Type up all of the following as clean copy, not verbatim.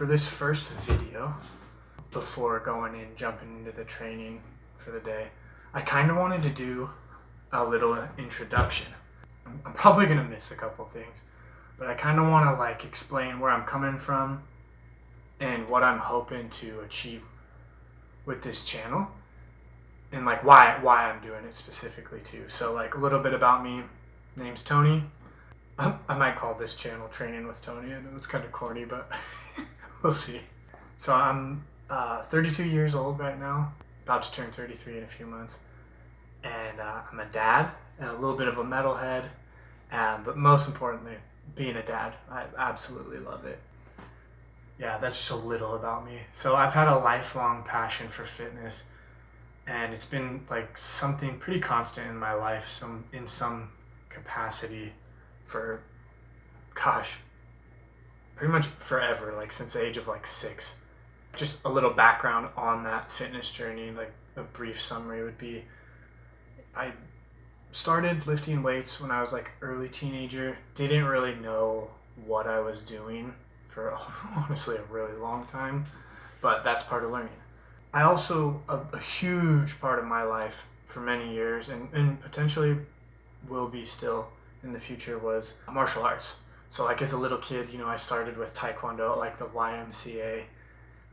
this first video, before jumping into the training for the day, I kind of wanted to do a little introduction. I'm probably going to miss a couple things, but I kind of want to explain where I'm coming from and what I'm hoping to achieve with this channel, and why I'm doing it specifically too. So a little bit about me. Name's Tony. I might call this channel Training with Tony. I know it's kind of corny, but we'll see. So I'm 32 years old right now, about to turn 33 in a few months. And I'm a dad, and a little bit of a metalhead, but most importantly, being a dad, I absolutely love it. Yeah, that's just a little about me. So I've had a lifelong passion for fitness, and it's been something pretty constant in my life, in some capacity for, pretty much forever, since the age of 6. Just a little background on that fitness journey, a brief summary would be, I started lifting weights when I was early teenager. Didn't really know what I was doing for honestly a really long time, but that's part of learning. I also, a huge part of my life for many years, and potentially will be still in the future, was martial arts. So as a little kid, I started with Taekwondo, the YMCA,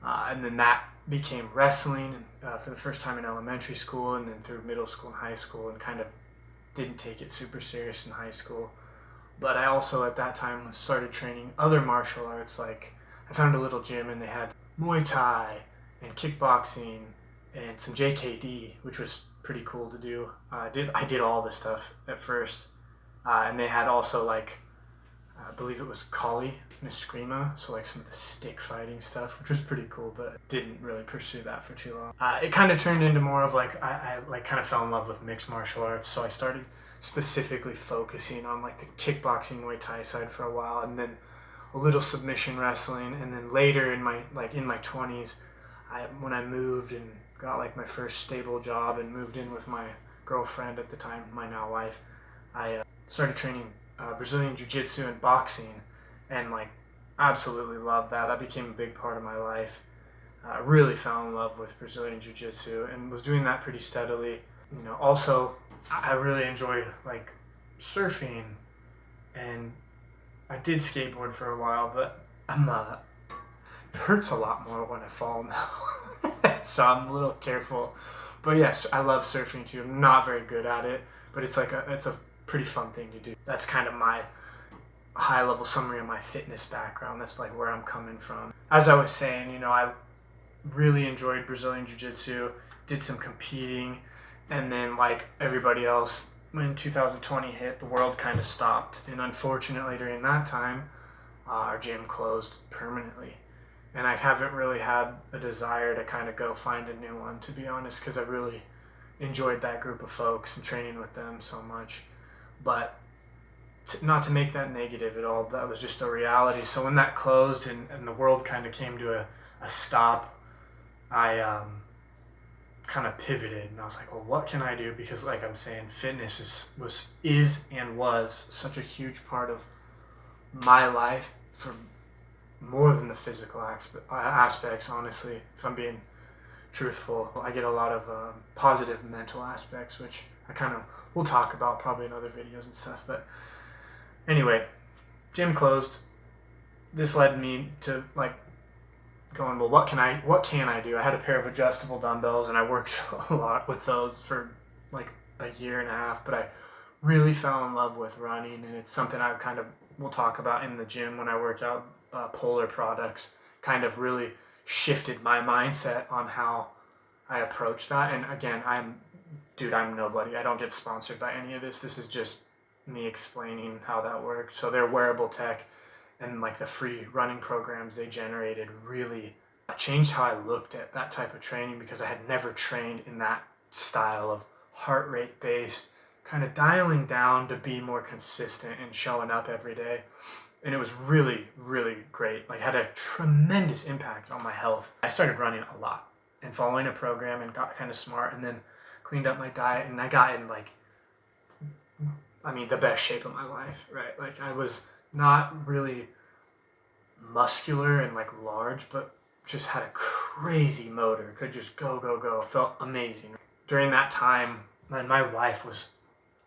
and then that became wrestling for the first time in elementary school, and then through middle school and high school, and kind of didn't take it super serious in high school. But I also at that time started training other martial arts. I found a little gym, and they had Muay Thai and kickboxing and some JKD, which was pretty cool to do. I did all this stuff at first, and they had also I believe it was Kali and Eskrima, so some of the stick fighting stuff, which was pretty cool, but didn't really pursue that for too long. It kind of turned into more of I kind of fell in love with mixed martial arts, so I started specifically focusing on the kickboxing Muay Thai side for a while, and then a little submission wrestling, and then later in my 20s, when I moved and got my first stable job and moved in with my girlfriend at the time, my now wife, I started training Brazilian Jiu-Jitsu and boxing, and absolutely loved that. That became a big part of my life. I really fell in love with Brazilian Jiu-Jitsu and was doing that pretty steadily. Also I really enjoy surfing, and I did skateboard for a while, but it hurts a lot more when I fall now. So I'm a little careful. But yes, I love surfing too. I'm not very good at it, but it's it's a pretty fun thing to do. That's kind of my high level summary of my fitness background. That's where I'm coming from. As I was saying, I really enjoyed Brazilian Jiu-Jitsu, did some competing, and then everybody else, when 2020 hit, the world kind of stopped. And unfortunately during that time, our gym closed permanently. And I haven't really had a desire to kind of go find a new one, to be honest, because I really enjoyed that group of folks and training with them so much. But not to make that negative at all, that was just a reality. So when that closed and the world kind of came to a stop, I kind of pivoted, and I was well, what can I do? Because I'm saying, fitness is and was such a huge part of my life for more than the physical aspects, honestly. If I'm being truthful, I get a lot of positive mental aspects, which I kind of will talk about probably in other videos and stuff. But anyway, gym closed. This led me to going, well, what can I do? I had a pair of adjustable dumbbells, and I worked a lot with those for a year and a half, but I really fell in love with running, and it's something I kind of will talk about in the gym when I work out. Polar products kind of really shifted my mindset on how I approach that. And again, I'm nobody. I don't get sponsored by any of this. This is just me explaining how that works. So their wearable tech and the free running programs they generated really changed how I looked at that type of training, because I had never trained in that style of heart rate based, kind of dialing down to be more consistent and showing up every day. And it was really, really great. Had a tremendous impact on my health. I started running a lot and following a program, and got kind of smart, and then cleaned up my diet, and I got in the best shape of my life, right? I was not really muscular and like large, but just had a crazy motor, could just go, go, go. Felt amazing. During that time, my wife was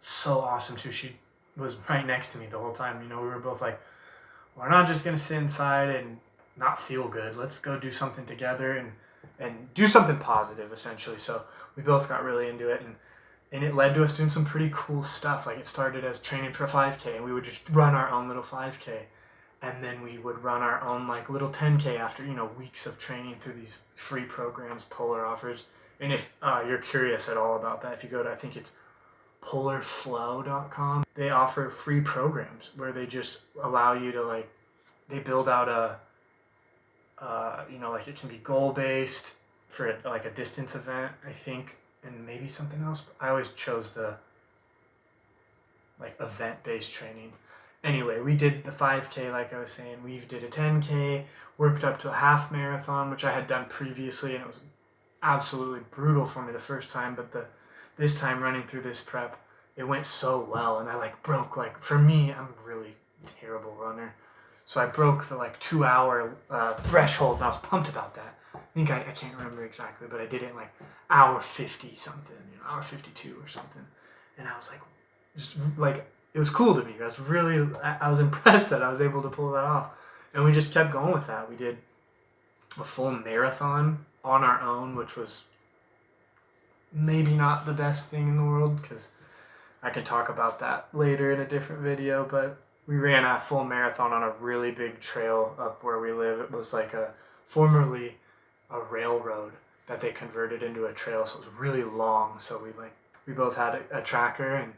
so awesome too. She was right next to me the whole time. We were both like, we're not just gonna sit inside and not feel good. Let's go do something together and do something positive, essentially. So we both got really into it, and it led to us doing some pretty cool stuff. Like, it started as training for a 5K, and we would just run our own little 5K. And then we would run our own like little 10K after, weeks of training through these free programs Polar offers. And if you're curious at all about that, if you go to, I think it's polarflow.com, they offer free programs where they just allow you to like, they build out like it can be goal based for like a distance event, I think, and maybe something else. But I always chose the like event based training. Anyway, we did the 5K, like I was saying. We did a 10K, worked up to a half marathon, which I had done previously, and it was absolutely brutal for me the first time. But this time running through this prep, it went so well, and I like broke, like, for me, I'm a really terrible runner. So I broke the like 2 hour threshold, and I was pumped about that. I think I can't remember exactly, but I did it in like hour 50 something, hour 52 or something. And I was like, just like, it was cool to me. I was impressed that I was able to pull that off. And we just kept going with that. We did a full marathon on our own, which was maybe not the best thing in the world, because I can talk about that later in a different video, but we ran a full marathon on a really big trail up where we live. It was like formerly a railroad that they converted into a trail, so it was really long. So we both had a tracker and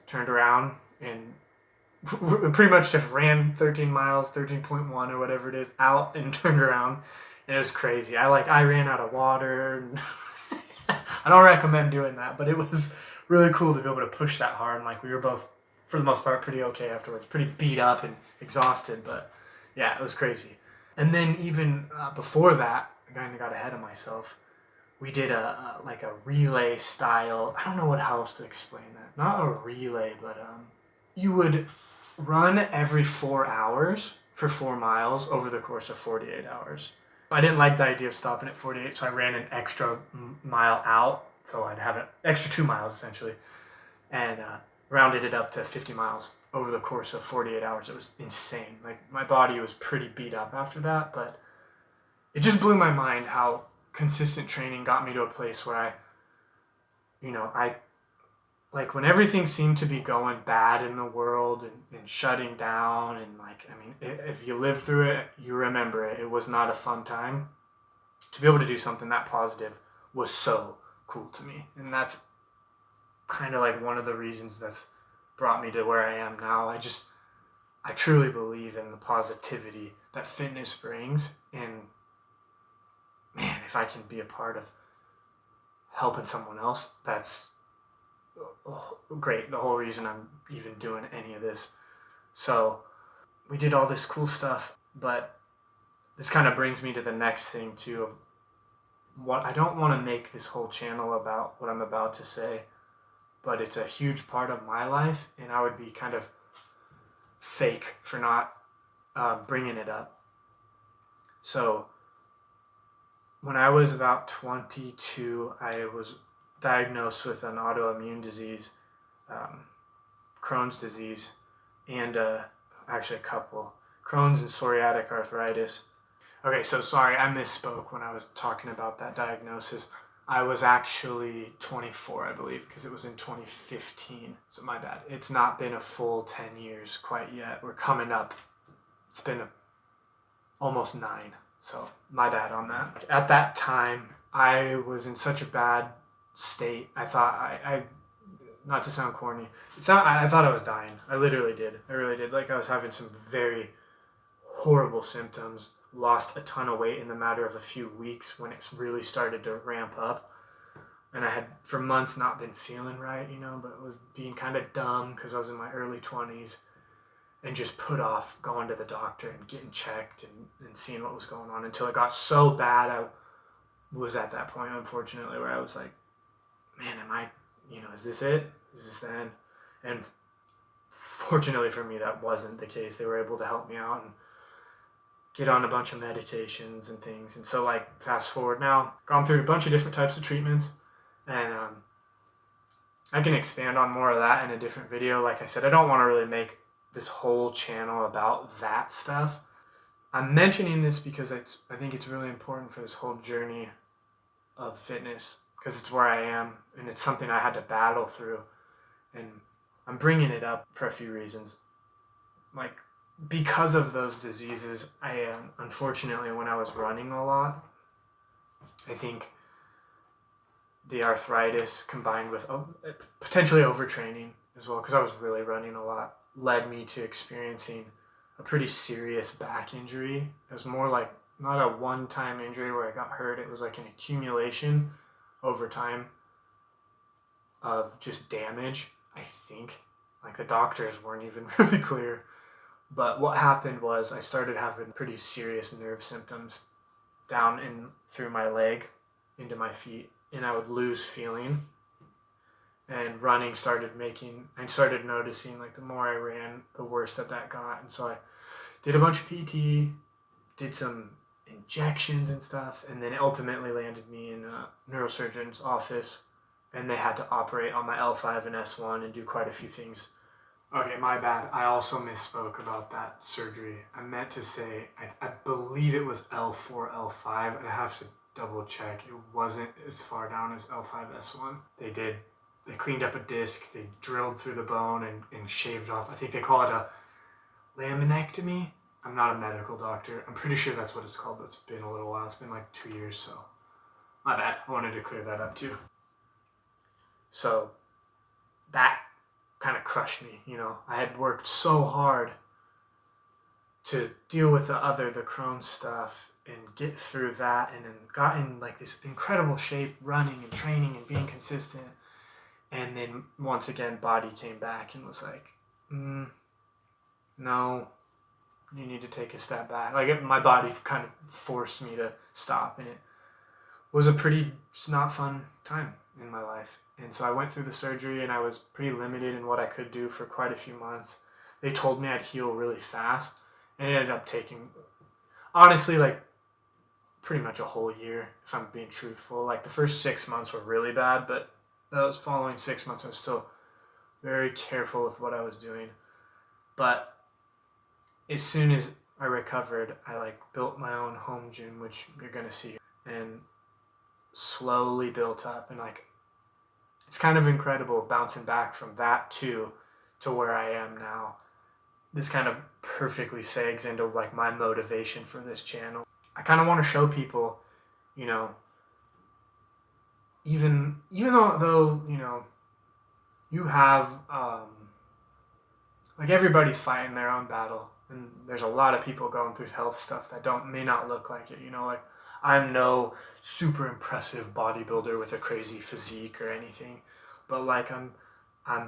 turned around and pretty much just ran 13 miles, 13.1 or whatever it is, out and turned around, and it was crazy. I ran out of water. I don't recommend doing that, but it was really cool to be able to push that hard. And like, we were both, for the most part, pretty okay afterwards, pretty beat up and exhausted, but yeah, it was crazy. And then even before that, I kind of got ahead of myself. We did a relay style. I don't know how else to explain that. Not a relay, but you would run every 4 hours for 4 miles over the course of 48 hours. I didn't like the idea of stopping at 48, so I ran an extra mile out. So I'd have an extra 2 miles essentially, and rounded it up to 50 miles over the course of 48 hours. It was insane. Like, my body was pretty beat up after that, but it just blew my mind how consistent training got me to a place where I like, when everything seemed to be going bad in the world and shutting down, and like, I mean, if you live through it, you remember it. It was not a fun time. To be able to do something that positive was so cool to me. And that's kind of like one of the reasons that's brought me to where I am now. I truly believe in the positivity that fitness brings. And man, if I can be a part of helping someone else, that's great. The whole reason I'm even doing any of this. So we did all this cool stuff, but this kind of brings me to the next thing too, of what I don't want to make this whole channel about what I'm about to say, but it's a huge part of my life, and I would be kind of fake for not bringing it up. So when I was about 22, I was diagnosed with an autoimmune disease, Crohn's disease, and actually a couple, Crohn's and psoriatic arthritis. Okay, so sorry, I misspoke when I was talking about that diagnosis. I was actually 24, I believe, because it was in 2015. So my bad. It's not been a full 10 years quite yet. We're coming up. It's been almost 9. So my bad on that. At that time, I was in such a bad state. I thought I not to sound corny, I thought I was dying. I literally did. I really did. Like, I was having some very horrible symptoms. Lost a ton of weight in the matter of a few weeks when it really started to ramp up. And I had for months not been feeling right, but was being kind of dumb because I was in my early 20s, and just put off going to the doctor and getting checked and seeing what was going on until it got so bad. I was at that point, unfortunately, where I was like, man, am I, is this it? Is this the end? And fortunately for me, that wasn't the case. They were able to help me out, and get on a bunch of meditations and things. And so like fast forward now, gone through a bunch of different types of treatments, and I can expand on more of that in a different video. Like I said, I don't want to really make this whole channel about that stuff. I'm mentioning this because I think it's really important for this whole journey of fitness, because it's where I am and it's something I had to battle through. And I'm bringing it up for a few reasons. Like, because of those diseases, unfortunately, when I was running a lot, I think the arthritis combined with potentially overtraining as well, because I was really running a lot, led me to experiencing a pretty serious back injury. It was more like not a one-time injury where I got hurt. It was like an accumulation over time of just damage, I think. Like, the doctors weren't even really clear. But what happened was I started having pretty serious nerve symptoms down in through my leg into my feet, and I would lose feeling. And running I started noticing, like, the more I ran, the worse that got. And so I did a bunch of PT, did some injections and stuff, and then it ultimately landed me in a neurosurgeon's office, and they had to operate on my L5 and S1 and do quite a few things. Okay, my bad. I also misspoke about that surgery. I meant to say, I believe it was L4, L5. I have to double check. It wasn't as far down as L5, S1. They cleaned up a disc, they drilled through the bone and shaved off. I think they call it a laminectomy. I'm not a medical doctor. I'm pretty sure that's what it's called. It's been a little while. It's been like 2 years, so my bad. I wanted to clear that up too. So that kind of crushed me, you know. I had worked so hard to deal with the Crohn's stuff and get through that, and then got in like this incredible shape running and training and being consistent. And then once again, body came back and was like, no, you need to take a step back. Like, my body kind of forced me to stop, and it was a pretty not fun time in my life. And so I went through the surgery, and I was pretty limited in what I could do for quite a few months. They told me I'd heal really fast, and it ended up taking, honestly, like, pretty much a whole year, if I'm being truthful. Like, the first 6 months were really bad, but those following 6 months I was still very careful with what I was doing. But as soon as I recovered, I like built my own home gym, which you're gonna see, and slowly built up. And like, it's kind of incredible bouncing back from that to where I am now. This kind of perfectly segs into like my motivation for this channel. I kind of want to show people, you know, even though you know, you have like, everybody's fighting their own battle, and there's a lot of people going through health stuff that may not look like it, you know. Like, I'm no super impressive bodybuilder with a crazy physique or anything, but like, I'm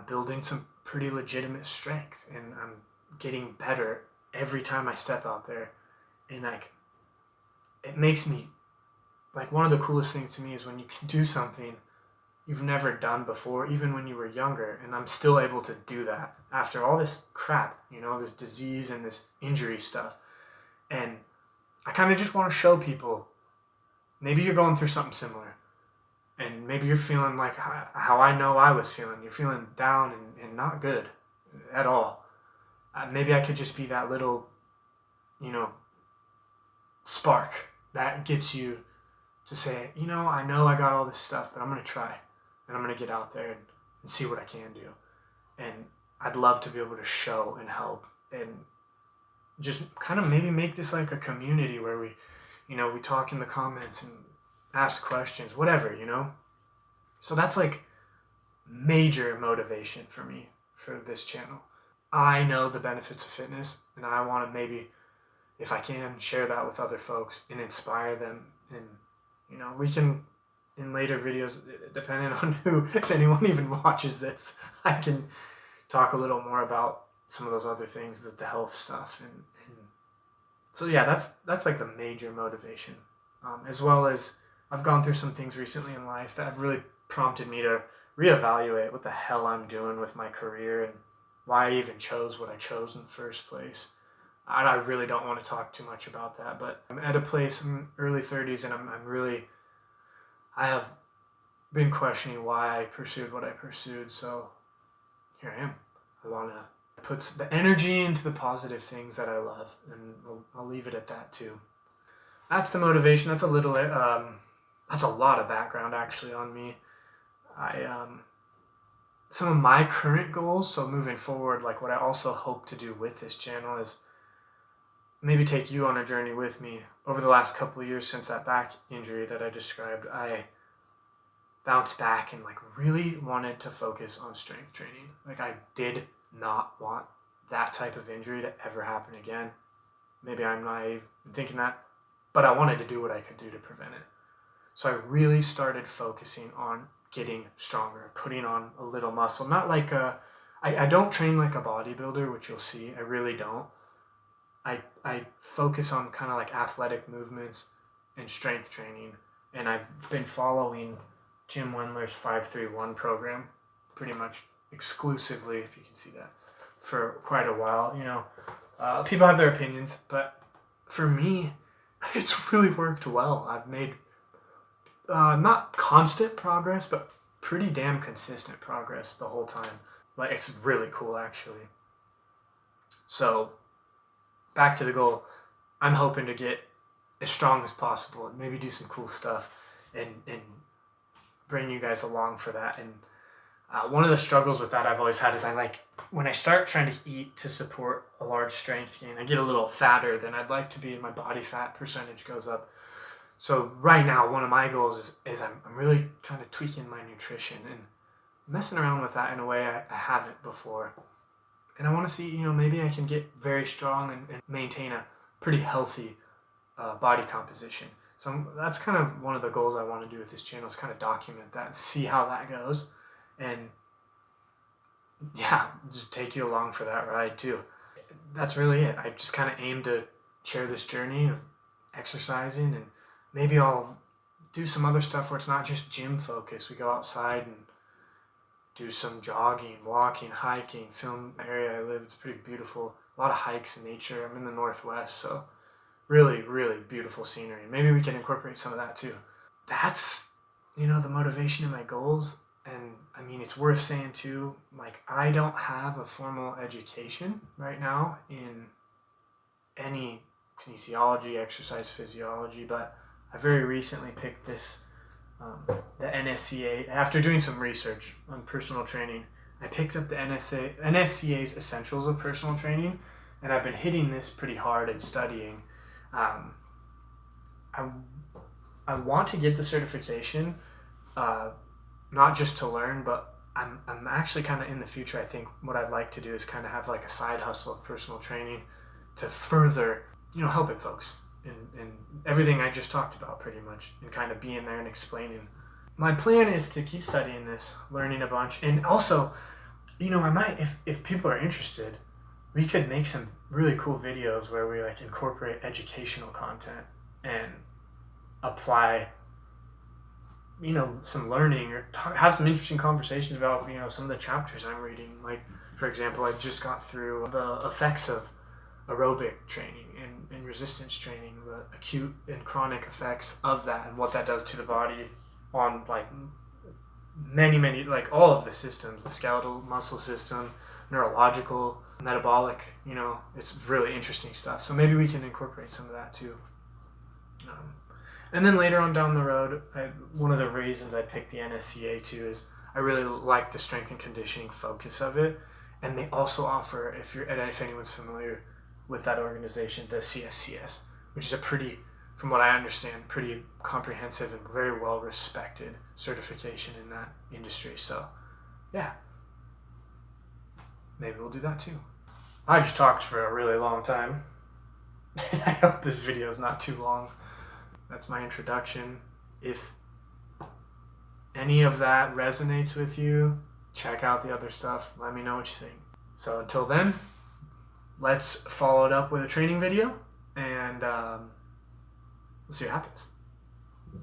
building some pretty legitimate strength, and I'm getting better every time I step out there. And like, it makes me, like, one of the coolest things to me is when you can do something you've never done before, even when you were younger. And I'm still able to do that after all this crap, you know, this disease and this injury stuff. And I kind of just want to show people, maybe you're going through something similar, and maybe you're feeling like how I know I was feeling. You're feeling down and not good at all. Maybe I could just be that little, you know, spark that gets you to say, you know I got all this stuff, but I'm going to try, and I'm going to get out there and see what I can do. And I'd love to be able to show and help, and just kind of maybe make this like a community where we talk in the comments and ask questions, whatever, you know. So that's like major motivation for me for this channel. I know the benefits of fitness, and I want to maybe, if I can, share that with other folks and inspire them. And you know, we can, in later videos, depending on if anyone even watches this, I can talk a little more about some of those other things, the health stuff. And so yeah, that's like the major motivation. As well as, I've gone through some things recently in life that have really prompted me to reevaluate what the hell I'm doing with my career and why I even chose what I chose in the first place. I really don't want to talk too much about that, but I'm at a place in early 30s, and I have been questioning why I pursued what I pursued. So here I am. I want to put the energy into the positive things that I love, and I'll leave it at that too. That's the motivation. That's a little, that's a lot of background actually on me. Some of my current goals, so moving forward, like what I also hope to do with this channel is maybe take you on a journey with me. Over the last couple of years since that back injury that I described, I bounced back and like really wanted to focus on strength training. Like I did not want that type of injury to ever happen again. Maybe I'm naive in thinking that, but I wanted to do what I could do to prevent it. So I really started focusing on getting stronger, putting on a little muscle. Not like I don't train like a bodybuilder, which you'll see. I really don't. I focus on kind of like athletic movements and strength training. And I've been following Jim Wendler's 5-3-1 program pretty much exclusively, if you can see that, for quite a while. You know, people have their opinions, but for me, it's really worked well. I've made not constant progress, but pretty damn consistent progress the whole time. Like, it's really cool, actually. So, back to the goal. I'm hoping to get as strong as possible and maybe do some cool stuff and bring you guys along for that. And one of the struggles with that I've always had is when I start trying to eat to support a large strength gain, I get a little fatter than I'd like to be, and my body fat percentage goes up. So right now, one of my goals is I'm really kind of tweaking my nutrition and messing around with that in a way I haven't before. And I want to see, maybe I can get very strong and maintain a pretty healthy body composition. So that's kind of one of the goals I want to do with this channel, is kind of document that and see how that goes. And yeah, just take you along for that ride too. That's really it. I just kind of aim to share this journey of exercising, and maybe I'll do some other stuff where it's not just gym focused. We go outside and do some jogging, walking, hiking, film the area I live. It's pretty beautiful. A lot of hikes and nature. I'm in the Northwest, so really, really beautiful scenery. Maybe we can incorporate some of that too. That's, the motivation in my goals. And I mean, it's worth saying too, like, I don't have a formal education right now in any kinesiology, exercise physiology, but I very recently picked this, the NSCA. After doing some research on personal training, I picked up the NSCA's Essentials of Personal Training, and I've been hitting this pretty hard and studying. I want to get the certification, not just to learn, but I'm actually kind of in the future. I think what I'd like to do is kind of have like a side hustle of personal training to further, helping folks in everything I just talked about pretty much, and kind of being there and explaining. My plan is to keep studying this, learning a bunch, and also, I might, if people are interested, we could make some really cool videos where we like incorporate educational content and apply some learning, or have some interesting conversations about some of the chapters I'm reading. Like, for example, I just got through the effects of aerobic training and resistance training, the acute and chronic effects of that, and what that does to the body on like many, like all of the systems, the skeletal muscle system, neurological, metabolic. It's really interesting stuff. So maybe we can incorporate some of that too. And then later on down the road, one of the reasons I picked the NSCA too is I really like the strength and conditioning focus of it. And they also offer, if anyone's familiar with that organization, the CSCS, which is a pretty, from what I understand, pretty comprehensive and very well respected certification in that industry. So yeah, maybe we'll do that too. I just talked for a really long time. I hope this video is not too long. That's my introduction. If any of that resonates with you, check out the other stuff. Let me know what you think. So until then, let's follow it up with a training video, and we'll see what happens.